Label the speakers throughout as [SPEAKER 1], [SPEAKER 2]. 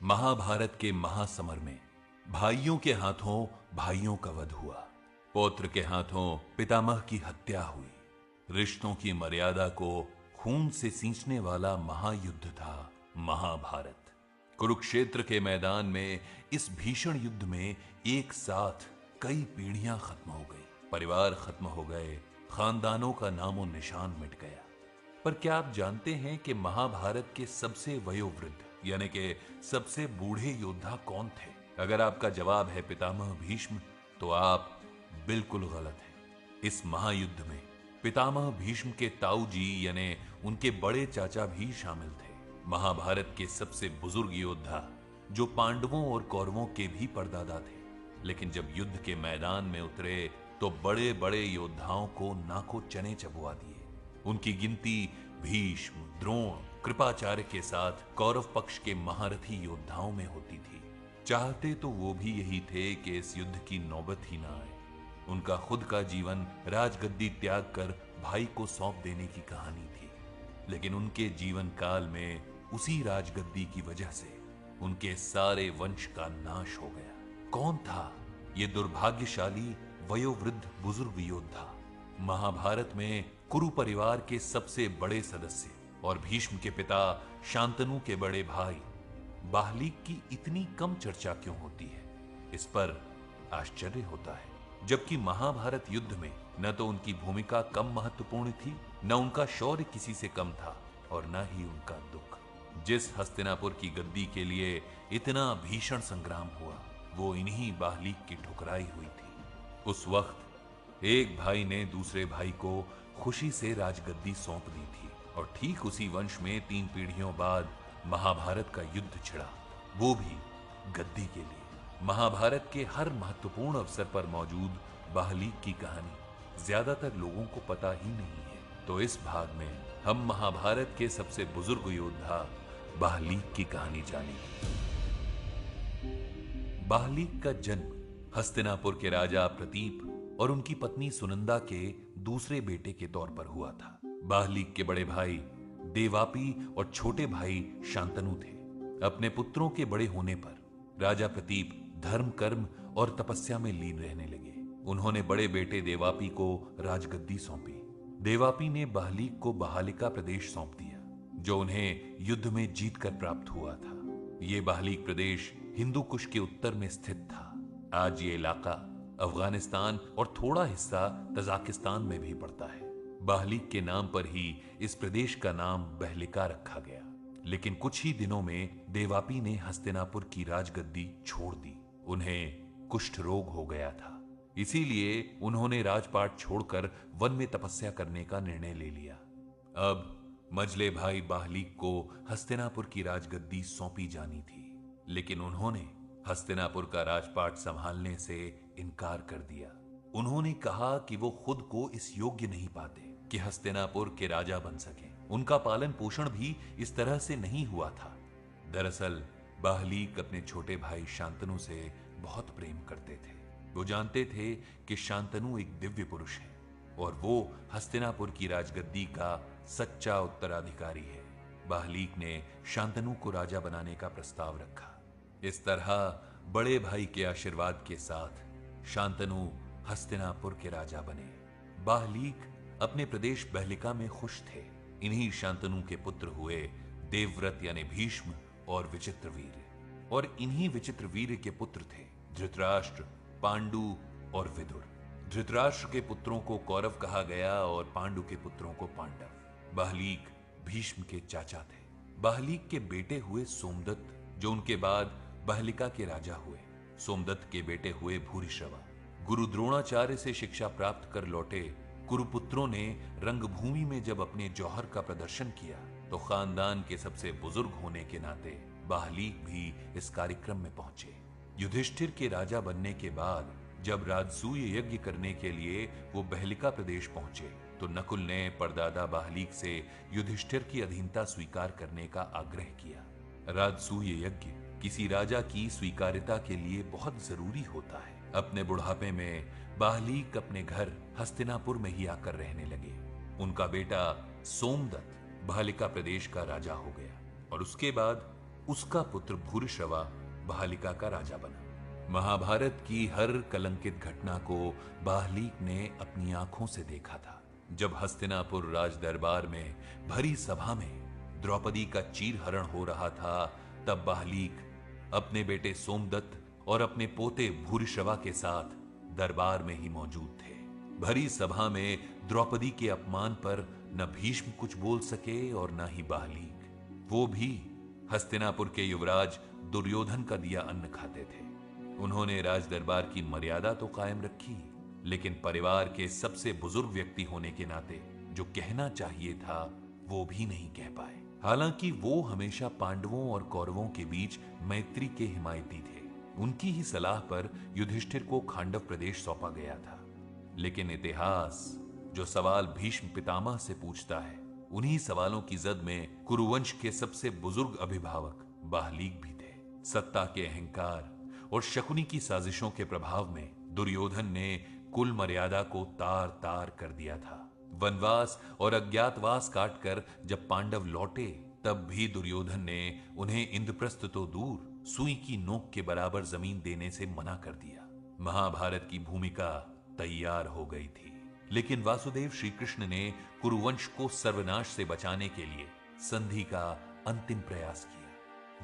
[SPEAKER 1] महाभारत के महासमर में भाइयों के हाथों भाइयों का वध हुआ। पौत्र के हाथों पितामह की हत्या हुई। रिश्तों की मर्यादा को खून से सींचने वाला महायुद्ध था महाभारत। कुरुक्षेत्र के मैदान में इस भीषण युद्ध में एक साथ कई पीढ़ियां खत्म हो गई, परिवार खत्म हो गए, खानदानों का नामो निशान मिट गया। पर क्या आप जानते हैं कि महाभारत के सबसे वयोवृद्ध यानी कि सबसे बूढ़े योद्धा कौन थे? अगर आपका जवाब है पितामह भीष्म, तो आप बिल्कुल गलत हैं। इस महायुद्ध में पितामह भीष्म के ताऊ जी यानी उनके बड़े चाचा भी शामिल थे। महाभारत के सबसे बुजुर्ग योद्धा जो पांडवों और कौरवों के भी परदादा थे। लेकिन जब युद्ध के मैदान में उतरे तो बड़े बड़े योद्धाओं को नाको चने चबवा दिए। उनकी गिनती भीष्म, द्रोण, कृपाचार्य के साथ कौरव पक्ष के महारथी योद्धाओं में होती थी। चाहते तो वो भी यही थे कि इस युद्ध की नौबत ही ना आए। उनका खुद का जीवन राजगद्दी त्याग कर भाई को सौंप देने की कहानी थी। लेकिन उनके जीवन काल में उसी राजगद्दी की वजह से उनके सारे वंश का नाश हो गया। कौन था ये दुर्भाग्यशाली वयोवृद्ध बुजुर्ग योद्धा? महाभारत में कुरु परिवार के सबसे बड़े सदस्य और भीष्म के पिता शांतनु के बड़े भाई बाहलिक की इतनी कम चर्चा क्यों होती है? इस पर आश्चर्य होता है। जबकि महाभारत युद्ध में न तो उनकी भूमिका कम महत्वपूर्ण थी, न उनका शौर्य किसी से कम था और न ही उनका दुख। जिस हस्तिनापुर की गद्दी के लिए इतना भीषण संग्राम हुआ, वो इन्हीं बाहलिक की ठुकराई हुई थी। उस वक्त एक भाई ने दूसरे भाई को खुशी से राजगद्दी सौंप दी थी और ठीक उसी वंश में 3 पीढ़ियों बाद महाभारत का युद्ध छिड़ा, वो भी गद्दी के लिए। महाभारत के हर महत्वपूर्ण अवसर पर मौजूद बाहलिक की कहानी ज्यादातर लोगों को पता ही नहीं है। तो इस भाग में हम महाभारत के सबसे बुजुर्ग योद्धा बाहलिक की कहानी जानेंगे। बाहलिक का जन्म हस्तिनापुर के राजा प्रतीप और उनकी पत्नी सुनंदा के दूसरे बेटे के तौर पर हुआ था। बाहलिक के बड़े भाई देवापी और छोटे भाई शांतनु थे। अपने पुत्रों के बड़े होने पर राजा प्रतीप धर्म, कर्म और तपस्या में लीन रहने लगे। उन्होंने बड़े बेटे देवापी को राजगद्दी सौंपी। देवापी ने बाहलिक को बहालिका प्रदेश सौंप दिया, जो उन्हें युद्ध में जीतकर प्राप्त हुआ था। यह बाहलिक प्रदेश हिंदू कुश के उत्तर में स्थित था। आज ये इलाका अफगानिस्तान और थोड़ा हिस्सा तजाकिस्तान में भी पड़ता है। बाहलिक के नाम पर ही इस प्रदेश का नाम बहलिका रखा गया। लेकिन कुछ ही दिनों में देवापी ने हस्तिनापुर की राजगद्दी छोड़ दी। उन्हें कुष्ठ रोग हो गया था, इसीलिए उन्होंने राजपाट छोड़कर वन में तपस्या करने का निर्णय ले लिया। अब मझले भाई बाहलिक को हस्तिनापुर की राजगद्दी सौंपी जानी थी, लेकिन उन्होंने हस्तिनापुर का राजपाट संभालने से इनकार कर दिया। उन्होंने कहा कि वो खुद को इस योग्य नहीं पाते कि हस्तिनापुर के राजा बन सके। उनका पालन पोषण भी इस तरह से नहीं हुआ था। दरअसल बाहलिक अपने छोटे भाई शांतनु से बहुत प्रेम करते थे। वो जानते थे कि शांतनु एक दिव्य पुरुष है और वो हस्तिनापुर की राजगद्दी का सच्चा उत्तराधिकारी है। बाहलिक ने शांतनु को राजा बनाने का प्रस्ताव रखा। इस तरह बड़े भाई के आशीर्वाद के साथ शांतनु हस्तिनापुर के राजा बने। बाहलिक अपने प्रदेश बहलिका में खुश थे। इन्हीं शांतनु के पुत्र हुए देवव्रत यानी भीष्म और विचित्रवीर्य। और इन्हीं विचित्रवीर्य के पुत्र थे धृतराष्ट्र, पांडु और विदुर। धृतराष्ट्र के पुत्रों को कौरव कहा गया और पांडु के पुत्रों को पांडव। बाहलिक भीष्म के चाचा थे। बाहलिक के बेटे हुए सोमदत्त, जो उनके बाद बहलिका के राजा हुए। सोमदत्त के बेटे हुए भूरिश्रवा। गुरु द्रोणाचार्य से शिक्षा प्राप्त कर लौटे कुरुपुत्रों ने रंगभूमि में जब अपने जौहर का प्रदर्शन किया तो खानदान के सबसे बुजुर्ग होने के नाते बाहलिक भी इस कार्यक्रम में पहुंचे। युधिष्ठिर के राजा बनने के बाद जब राजसूय यज्ञ करने के लिए वो बहलिका प्रदेश पहुंचे तो नकुल ने परदादा बाहलिक से युधिष्ठिर की अधीनता स्वीकार करने का आग्रह किया। राजसूय यज्ञ किसी राजा की स्वीकार्यता के लिए बहुत जरूरी होता है। अपने बुढ़ापे में बाहलिक अपने घर हस्तिनापुर में ही आकर रहने लगे। उनका बेटा सोमदत्त बहलिका प्रदेश का राजा हो गया और उसके बाद उसका पुत्र भूरिश्रवा बाहलिका का राजा बना। महाभारत की हर कलंकित घटना को बाहलीक ने अपनी आंखों से देखा था। जब हस्तिनापुर राज दरबार में भरी सभा में द्रौपदी का चीरहरण हो रहा था, तब बाहलीक अपने बेटे सोमदत्त और अपने पोते भूरिश्रवा के साथ दरबार में ही मौजूद थे। भरी सभा में द्रौपदी के अपमान पर न भीष्म कुछ बोल सके और न ही बाहलीक। वो भी हस्तिनापुर के युवराज दुर्योधन का दिया अन्न खाते थे। उन्होंने राज दरबार की मर्यादा तो कायम रखी, लेकिन परिवार के सबसे बुजुर्ग व्यक्ति होने के नाते जो कहना चाहिए था वो भी नहीं कह पाए। हालांकि वो हमेशा पांडवों और कौरवों के बीच मैत्री के हिमायती थे। उनकी ही सलाह पर युधिष्ठिर को खांडव प्रदेश सौंपा गया था। लेकिन इतिहास जो सवाल भीष्म पितामह से पूछता है, उन्हीं सवालों की जद में कुरुवंश के सबसे बुजुर्ग अभिभावक बाहलीक भी थे। सत्ता के अहंकार और शकुनी की साजिशों के प्रभाव में दुर्योधन ने कुल मर्यादा को तार तार कर दिया था। वनवास और अज्ञातवास काटकर जब पांडव लौटे, तब भी दुर्योधन ने उन्हें इंद्रप्रस्थ तो दूर, सुई की नोक के बराबर जमीन देने से मना कर दिया। महाभारत की भूमिका तैयार हो गई थी, लेकिन वासुदेव श्री कृष्ण ने कुरुवंश को सर्वनाश से बचाने के लिए संधि का अंतिम प्रयास किया।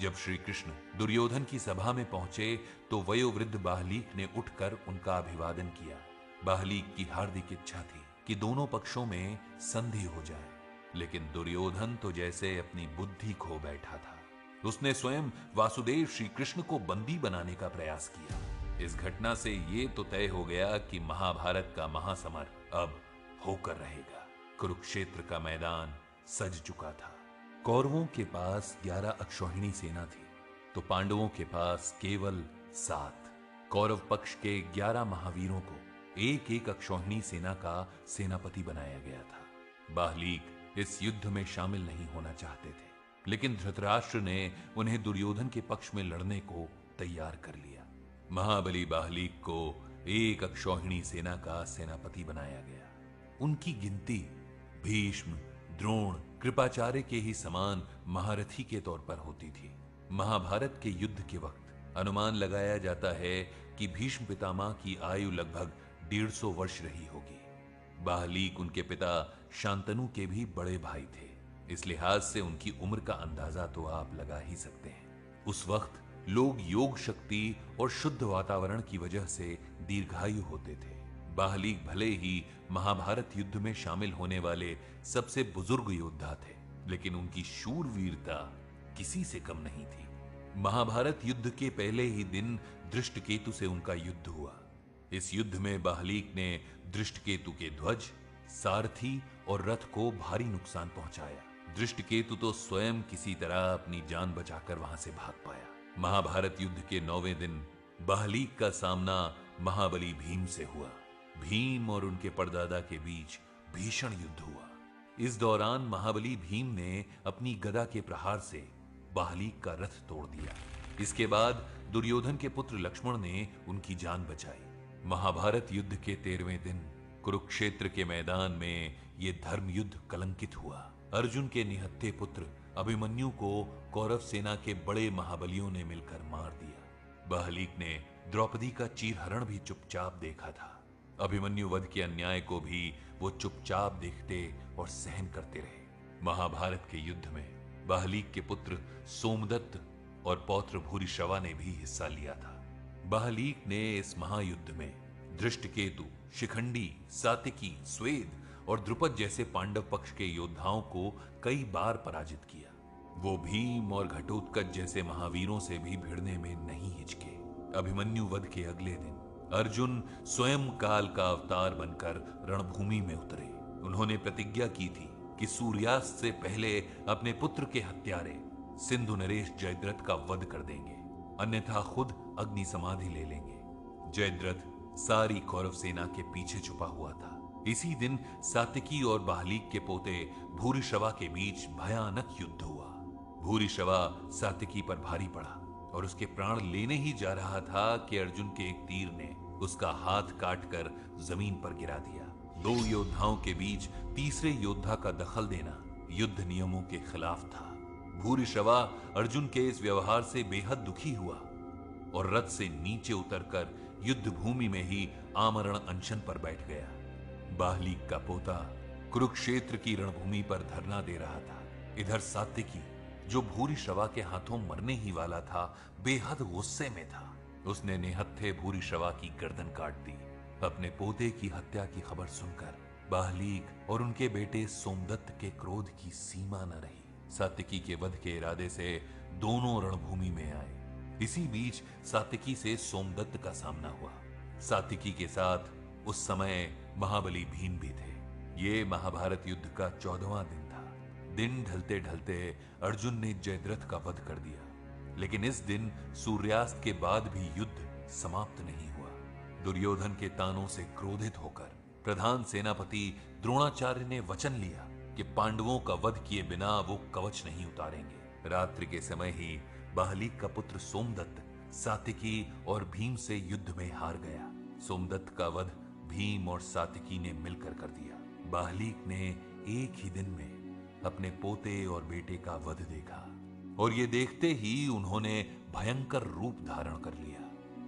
[SPEAKER 1] जब श्री कृष्ण दुर्योधन की सभा में पहुंचे तो वयोवृद्ध बाहलीक ने उठकर उनका अभिवादन किया। बाहलीक की हार्दिक इच्छा थी कि दोनों पक्षों में संधि हो जाए, लेकिन दुर्योधन तो जैसे अपनी बुद्धि खो बैठा था। उसने स्वयं वासुदेव श्री कृष्ण को बंदी बनाने का प्रयास किया। इस घटना से यह तो तय हो गया कि महाभारत का महासमर अब होकर रहेगा। कुरुक्षेत्र का मैदान सज चुका था। कौरवों के पास 11 अक्षौहिणी सेना थी, तो पांडवों के पास केवल 7। कौरव पक्ष के 11 महावीरों को एक एक अक्षौहिणी सेना का सेनापति बनाया गया था। बाहलीक इस युद्ध में शामिल नहीं होना चाहते थे, लेकिन धृतराष्ट्र ने उन्हें दुर्योधन के पक्ष में लड़ने को तैयार कर लिया। महाबली बाहलीक को एक अक्षौहिणी सेना का सेनापति बनाया गया। उनकी गिनती भीष्म, द्रोण, कृपाचार्य के ही समान महारथी के तौर पर होती थी। महाभारत के युद्ध के वक्त अनुमान लगाया जाता है कि भीष्म पितामह की आयु लगभग 150 वर्ष रही होगी। बाहलीक उनके पिता शांतनु के भी बड़े भाई थे। इस लिहाज से उनकी उम्र का अंदाजा तो आप लगा ही सकते हैं। उस वक्त लोग योग शक्ति और शुद्ध वातावरण की वजह से दीर्घायु होते थे। बाहलीक भले ही महाभारत युद्ध में शामिल होने वाले सबसे बुजुर्ग योद्धा थे, लेकिन उनकी शूरवीरता किसी से कम नहीं थी। महाभारत युद्ध के पहले ही दिन दृष्टकेतु से उनका युद्ध हुआ। इस युद्ध में बाहलीक ने दृष्टकेतु के ध्वज, सारथी और रथ को भारी नुकसान पहुंचाया। दृष्टकेतु तो स्वयं किसी तरह अपनी जान बचाकर वहां से भाग पाया। महाभारत युद्ध के 9वें दिन बाहलीक का सामना महाबली भीम से हुआ। भीम और उनके परदादा के बीच भीषण युद्ध हुआ। इस दौरान महाबली भीम ने अपनी गदा के प्रहार से बाहलीक का रथ तोड़ दिया। इसके बाद दुर्योधन के पुत्र लक्ष्मण ने उनकी जान बचाई। महाभारत युद्ध के 13वें दिन कुरुक्षेत्र के मैदान में यह धर्म युद्ध कलंकित हुआ। अर्जुन के निहत्थे पुत्र अभिमन्यु को कौरव सेना के बड़े महाबलियों ने मिलकर मार दिया। बाहलीक ने द्रौपदी का चीरहरण भी चुपचाप देखा था। अभिमन्यु वध के अन्याय को भी वो चुपचाप देखते और सहन करते रहे। महाभारत के युद्ध में बाहलीक के पुत्र सोमदत्त और पौत्र भूरिश्रवा ने भी हिस्सा लिया था। बाहलीक ने इस महायुद्ध में दृष्टकेतु, शिखंडी, सात्यकी, स्वेद और द्रुपद जैसे पांडव पक्ष के योद्धाओं को कई बार पराजित किया। वो भीम और घटोत्कच जैसे महावीरों से भी भिड़ने में नहीं हिचके। अभिमन्यु वध के अगले दिन अर्जुन स्वयं काल का अवतार बनकर रणभूमि में उतरे। उन्होंने प्रतिज्ञा की थी कि सूर्यास्त से पहले अपने पुत्र के हत्यारे सिंधु नरेश जयद्रथ का वध कर देंगे, अन्यथा खुद अग्नि समाधि ले लेंगे। जयद्रथ सारी कौरव सेना के पीछे छुपा हुआ था। इसी दिन सात्यकी और बाहलीक के पोते भूरिश्रवा के बीच भयानक युद्ध हुआ। भूरिश्रवा सात्यकी पर भारी पड़ा और उसके प्राण लेने ही जा रहा था कि अर्जुन के एक तीर ने उसका हाथ काटकर जमीन पर गिरा दिया। दो योद्धाओं के बीच तीसरे योद्धा का दखल देना युद्ध नियमों के खिलाफ था। भूरिश्रवा अर्जुन के इस व्यवहार से बेहद दुखी हुआ और रथ से नीचे उतरकर युद्ध भूमि में ही आमरण अनशन पर बैठ गया। बाहलीक का पोता कुरुक्षेत्र की रणभूमि पर धरना दे रहा था। इधर सात्विकी, जो भूरिश्रवा के हाथों मरने ही वाला था, बेहद गुस्से में था। उसने निहत्थे भूरिश्रवा की गर्दन काट दी। अपने पोते की हत्या की खबर सुनकर बाहलीक और उनके बेटे सोमदत्त के क्रोध की सीमा न रही। सात्विकी के वध के इरादे से दोनों रणभूमि में आए। इसी बीच सात्विकी से सोमदत्त का सामना हुआ। सात्विकी के साथ उस समय महाबली भीम भी थे। ये महाभारत युद्ध का 14वां दिन था। दिन ढलते ढलते अर्जुन ने जयद्रथ का वध कर दिया, लेकिन इस दिन सूर्यास्त के बाद भी युद्ध समाप्त नहीं हुआ। दुर्योधन के तानों से क्रोधित होकर प्रधान सेनापति द्रोणाचार्य ने वचन लिया कि पांडवों का वध किए बिना वो कवच नहीं उतारेंगे। रात्रि के समय ही बाहलीक का पुत्र सोमदत्त सात्विकी और भीम से युद्ध में हार गया। सोमदत्त का वध भीम और सात्विकी ने मिलकर कर दिया। बाहलीक ने एक ही दिन में अपने पोते और बेटे का वध देखा और ये देखते ही उन्होंने भयंकर रूप धारण कर लिया।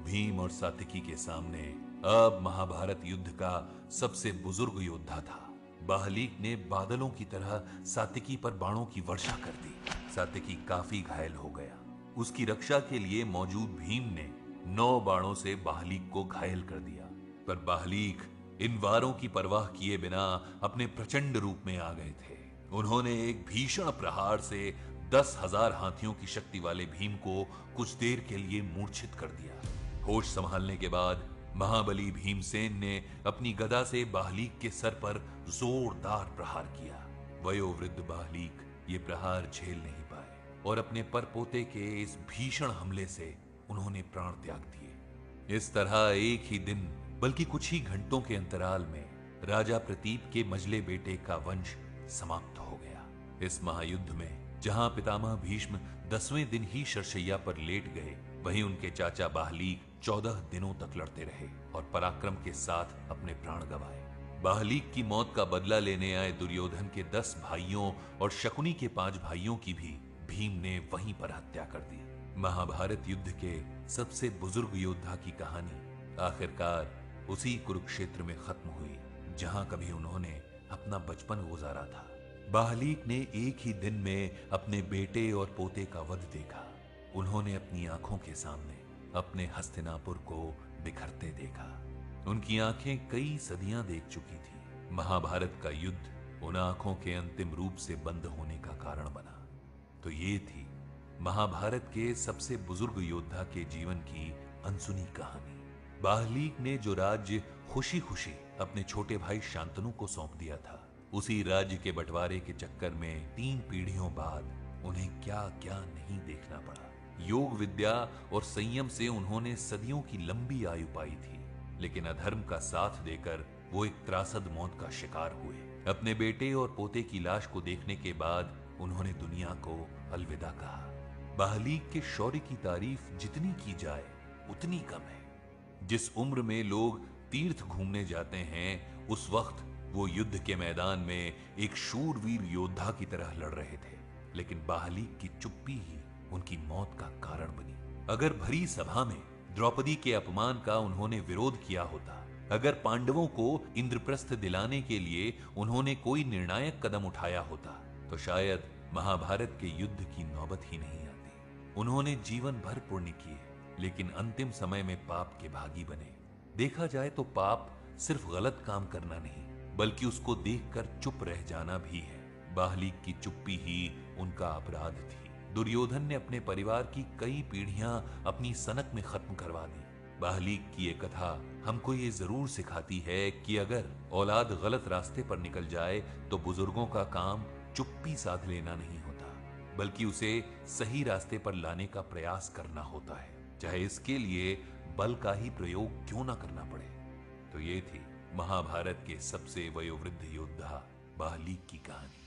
[SPEAKER 1] भीम और सात्विकी के सामने अब महाभारत युद्ध का सबसे बुजुर्ग योद्धा था। बाहलीक ने बादलों की तरह सात्विकी पर बाणों की वर्षा कर दी। सात्विकी काफी घायल हो गया। उसकी रक्षा के लिए मौजूद भीम ने 9 बाणों से बाहलीक को घायल कर दिया, पर बाहलीक इन वारों की परवाह किए बिना अपने प्रचंड रूप में आ गए थे। उन्होंने एक भीषण प्रहार से 10,000 हाथियों की शक्ति वाले भीम को कुछ देर के लिए मूर्छित कर दिया। होश संभालने के बाद महाबली भीमसेन ने अपनी गदा से बाहलीक के सर पर जोरदार प्रहार किया। वयोवृद्ध बाहलीक ये प्रहार झेल नहीं पाए और अपने परपोते के इस भीषण हमले से उन्होंने प्राण त्याग दिए। इस तरह एक ही दिन बल्कि कुछ ही घंटों के अंतराल में राजा प्रतीप के मझले बेटे का वंश समाप्त हो गया। इस महायुद्ध में जहां पितामह भीष्म 10वें दिन ही शरशैया पर लेट गए, वहीं उनके चाचा बाहलीक 14 दिनों तक लड़ते रहे और पराक्रम के साथ अपने प्राण गंवाए। बाहलीक की मौत का बदला लेने आए दुर्योधन के 10 भाइयों और शकुनी के 5 भाइयों की भी भीम ने वहीं पर हत्या कर दी। महाभारत युद्ध के सबसे बुजुर्ग योद्धा की कहानी आखिरकार उसी कुरुक्षेत्र में खत्म हुई जहां कभी उन्होंने अपना बचपन गुजारा था। बाहलीक ने एक ही दिन में अपने बेटे और पोते का वध देखा। उन्होंने अपनी आंखों के सामने अपने हस्तिनापुर को बिखरते देखा। उनकी आंखें कई सदियां देख चुकी थी। महाभारत का युद्ध उन आंखों के अंतिम रूप से बंद होने का कारण बना। तो ये थी महाभारत के सबसे बुजुर्ग योद्धा के जीवन की अनसुनी कहानी। बाहलीक ने जो राज्य खुशी खुशी अपने छोटे भाई शांतनु को सौंप दिया था, उसी राज्य के बंटवारे के चक्कर में 3 पीढ़ियों बाद उन्हें क्या क्या नहीं देखना पड़ा। योग विद्या और संयम से उन्होंने सदियों की लंबी आयु पाई थी, लेकिन अधर्म का साथ देकर वो एक त्रासद मौत का शिकार हुए। अपने बेटे और पोते की लाश को देखने के बाद उन्होंने दुनिया को अलविदा कहा। बाहलीक के शौर्य की तारीफ जितनी की जाए उतनी कम है। जिस उम्र में लोग तीर्थ घूमने जाते हैं, उस वक्त वो युद्ध के मैदान में एक शूरवीर योद्धा की तरह लड़ रहे थे, लेकिन बाहलीक की चुप्पी ही उनकी मौत का कारण बनी। अगर भरी सभा में द्रौपदी के अपमान का उन्होंने विरोध किया होता, अगर पांडवों को इंद्रप्रस्थ दिलाने के लिए उन्होंने कोई निर्णायक कदम उठाया होता, तो शायद महाभारत के युद्ध की नौबत ही नहीं आती। उन्होंने जीवन भर पुण्य किए, लेकिन अंतिम समय में पाप के भागी बने। देखा जाए तो पाप सिर्फ गलत काम करना नहीं, बल्कि उसको देखकर चुप रह जाना भी है। बाहलीक की चुप्पी ही उनका अपराध थी। दुर्योधन ने अपने परिवार की कई पीढ़ियां अपनी सनक में खत्म करवा दी। बाहलीक की ये कथा हमको ये जरूर सिखाती है कि अगर औलाद गलत रास्ते पर निकल जाए तो बुजुर्गों का काम चुप्पी साध लेना नहीं होता, बल्कि उसे सही रास्ते पर लाने का प्रयास करना होता है, चाहे इसके लिए बल का ही प्रयोग क्यों ना करना पड़े। तो ये थी महाभारत के सबसे वयोवृद्ध योद्धा बाहलीक की कहानी।